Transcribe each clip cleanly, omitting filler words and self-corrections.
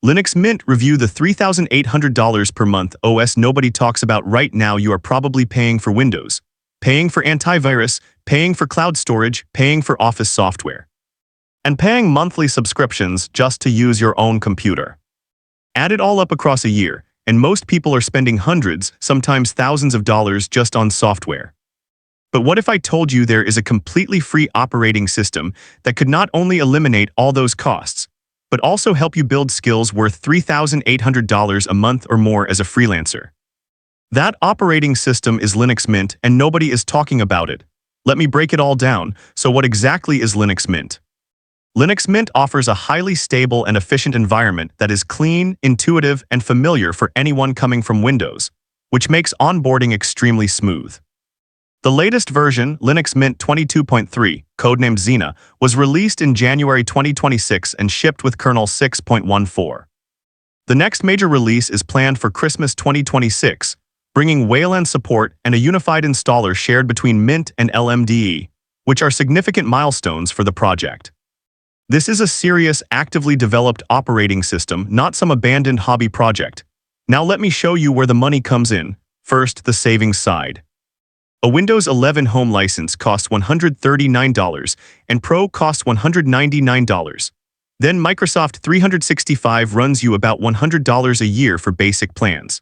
Linux Mint review the $3,800 per month OS nobody talks about right now. You are probably paying for Windows, paying for antivirus, paying for cloud storage, paying for Office software, and paying monthly subscriptions just to use your own computer. Add it all up across a year, and most people are spending hundreds, sometimes thousands of dollars just on software. But what if I told you there is a completely free operating system that could not only eliminate all those costs, but also help you build skills worth $3,800 a month or more as a freelancer? That operating system is Linux Mint, and nobody is talking about it. Let me break it all down. So what exactly is Linux Mint? Linux Mint offers a highly stable and efficient environment that is clean, intuitive, and familiar for anyone coming from Windows, which makes onboarding extremely smooth. The latest version, Linux Mint 22.3, codenamed Xena, was released in January 2026 and shipped with kernel 6.14. The next major release is planned for Christmas 2026, bringing Wayland support and a unified installer shared between Mint and LMDE, which are significant milestones for the project. This is a serious, actively developed operating system, not some abandoned hobby project. Now let me show you where the money comes in. First, the savings side. A Windows 11 home license costs $139 and Pro costs $199. Then Microsoft 365 runs you about $100 a year for basic plans.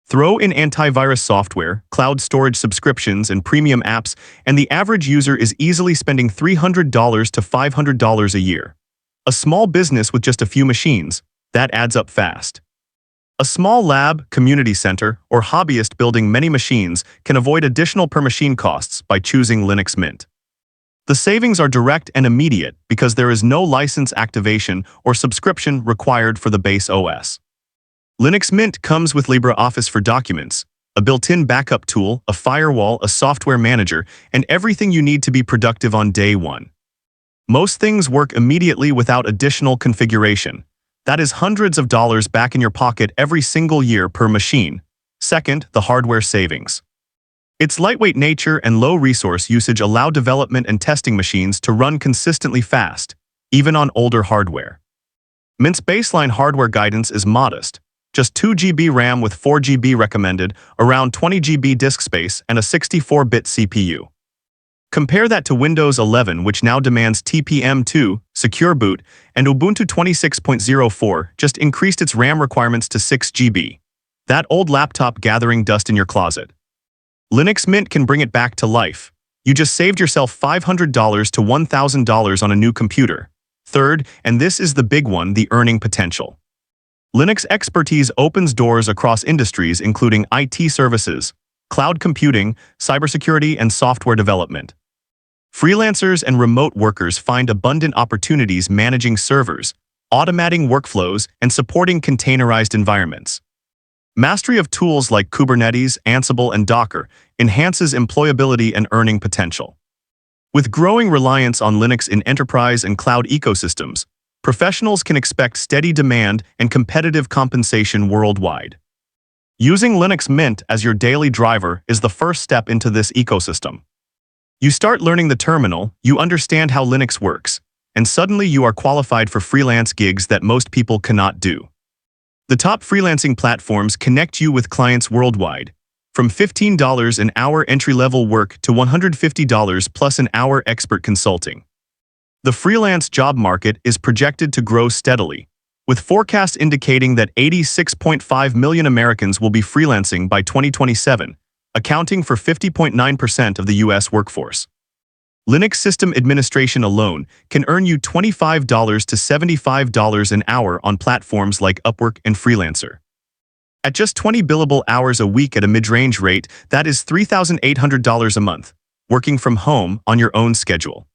Throw in antivirus software, cloud storage subscriptions, and premium apps, and the average user is easily spending $300 to $500 a year. A small business with just a few machines, that adds up fast. A small lab, community center, or hobbyist building many machines can avoid additional per-machine costs by choosing Linux Mint. The savings are direct and immediate because there is no license activation or subscription required for the base OS. Linux Mint comes with LibreOffice for Documents, a built-in backup tool, a firewall, a software manager, and everything you need to be productive on day one. Most things work immediately without additional configuration. That is hundreds of dollars back in your pocket every single year per machine. Second, the hardware savings. Its lightweight nature and low resource usage allow development and testing machines to run consistently fast, even on older hardware. Mint's baseline hardware guidance is modest, just 2 GB RAM with 4 GB recommended, around 20 GB disk space, and a 64-bit CPU. Compare that to Windows 11, which now demands TPM2, Secure Boot, and Ubuntu 26.04 just increased its RAM requirements to 6 GB. That old laptop gathering dust in your closet. Linux Mint can bring it back to life. You just saved yourself $500 to $1,000 on a new computer. Third, and this is the big one, the earning potential. Linux expertise opens doors across industries including IT services, cloud computing, cybersecurity, and software development. Freelancers and remote workers find abundant opportunities managing servers, automating workflows, and supporting containerized environments. Mastery of tools like Kubernetes, Ansible, and Docker enhances employability and earning potential. With growing reliance on Linux in enterprise and cloud ecosystems, professionals can expect steady demand and competitive compensation worldwide. Using Linux Mint as your daily driver is the first step into this ecosystem. You start learning the terminal, you understand how Linux works, and suddenly you are qualified for freelance gigs that most people cannot do. The top freelancing platforms connect you with clients worldwide, from $15 an hour entry-level work to $150 plus an hour expert consulting. The freelance job market is projected to grow steadily, with forecasts indicating that 86.5 million Americans will be freelancing by 2027, accounting for 50.9% of the U.S. workforce. Linux system administration alone can earn you $25 to $75 an hour on platforms like Upwork and Freelancer. At just 20 billable hours a week at a mid-range rate, that is $3,800 a month, working from home on your own schedule.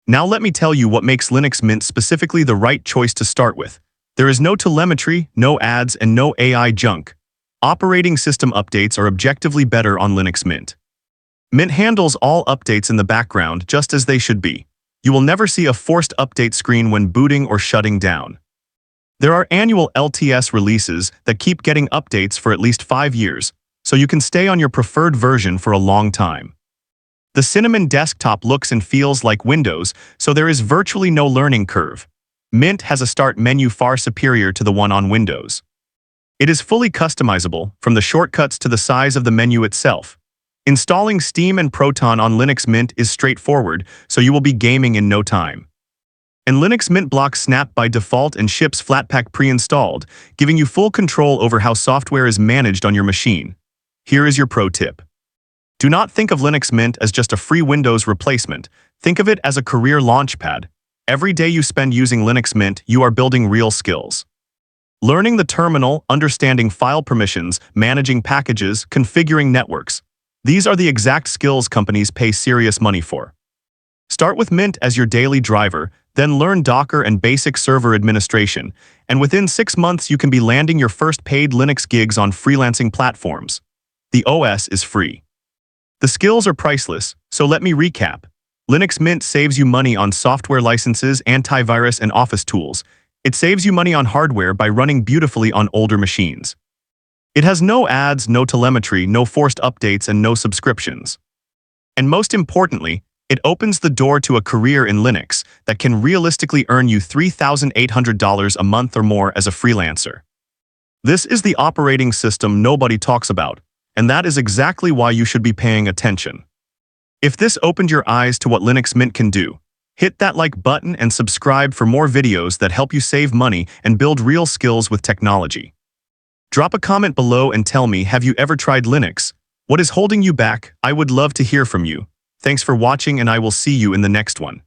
Now let me tell you what makes Linux Mint specifically the right choice to start with. There is no telemetry, no ads, and no AI junk. Operating system updates are objectively better on Linux Mint. Mint handles all updates in the background just as they should be. You will never see a forced update screen when booting or shutting down. There are annual LTS releases that keep getting updates for at least 5 years, so you can stay on your preferred version for a long time. The Cinnamon desktop looks and feels like Windows, so there is virtually no learning curve. Mint has a start menu far superior to the one on Windows. It is fully customizable, from the shortcuts to the size of the menu itself. Installing Steam and Proton on Linux Mint is straightforward, so you will be gaming in no time. And Linux Mint blocks Snap by default and ships Flatpak pre-installed, giving you full control over how software is managed on your machine. Here is your pro tip. Do not think of Linux Mint as just a free Windows replacement. Think of it as a career launchpad. Every day you spend using Linux Mint, you are building real skills. Learning the terminal, understanding file permissions, managing packages, configuring networks. These are the exact skills companies pay serious money for. Start with Mint as your daily driver, then learn Docker and basic server administration, and within 6 months you can be landing your first paid Linux gigs on freelancing platforms. The OS is free. The skills are priceless, so let me recap. Linux Mint saves you money on software licenses, antivirus, and office tools. It saves you money on hardware by running beautifully on older machines. It has no ads, no telemetry, no forced updates, and no subscriptions. And most importantly, it opens the door to a career in Linux that can realistically earn you $3,800 a month or more as a freelancer. This is the operating system nobody talks about, and that is exactly why you should be paying attention. If this opened your eyes to what Linux Mint can do, hit that like button and subscribe for more videos that help you save money and build real skills with technology. Drop a comment below and tell me, have you ever tried Linux? What is holding you back? I would love to hear from you. Thanks for watching, and I will see you in the next one.